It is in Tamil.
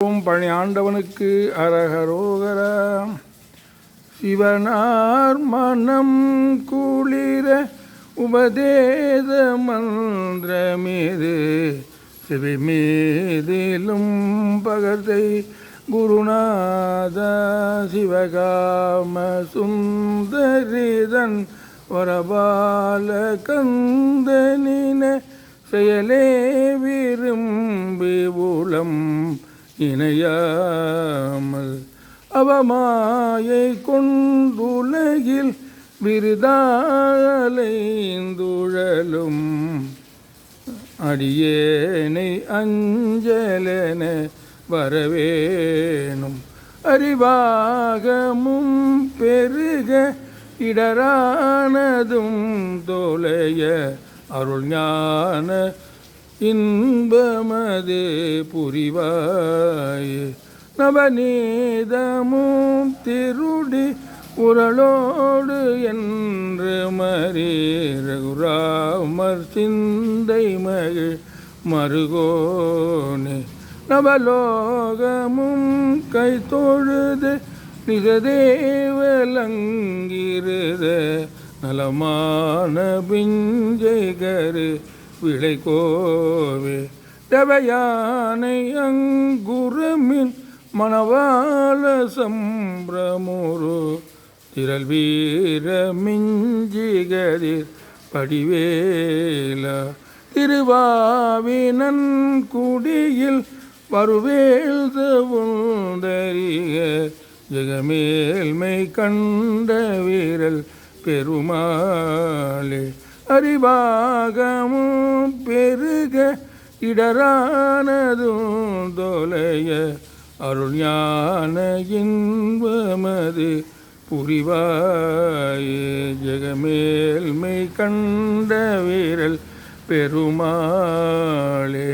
ஓம் பழனி ஆண்டவனுக்கு அரகரோகரா. சிவனார் மனம் குளிர உபதேச மந்திரமீது செவி மீதிலும் பகர்தை குருநாத சிவகாம சுந்தரிதன் வரபால கந்தனின செயலே விரும்பி உளம் இணையாமல் அவமாயை கொண்டுலகில் விருதாலைந்துழலும் அடியேனை அஞ்சலென வரவேணும். அறிவாகமும் பெருக இடரானதும் தோலைய அருள் ஞான இன்பமது புரிவாயே. நவநீதமும் திருடி உரளோடு என்று மறி ரகுராமர் சிந்தை மகிழ் மருகோனே. நவலோகமும் கை தொழுது நிஜதேவலங்கிருத நலமான பிஞ்சைகரு விளைகோவே. தவையானை அங்குரமின் மணவாள சம்பிரமுரு திரள் வீர மிஞ்சிகதிர் படிவேலா. திருவாவினன் குடியில் வருவேல் தவுந்தறிக ஜெகமேல்மை கண்ட வீரல் பெருமாளே. அறிவாகமும் பெருக இடரானதும் தோலைய அருள் ஞான இன்பமது புரிவாயே. ஜெகமேல்மை கண்ட வீரல் பெருமாளே.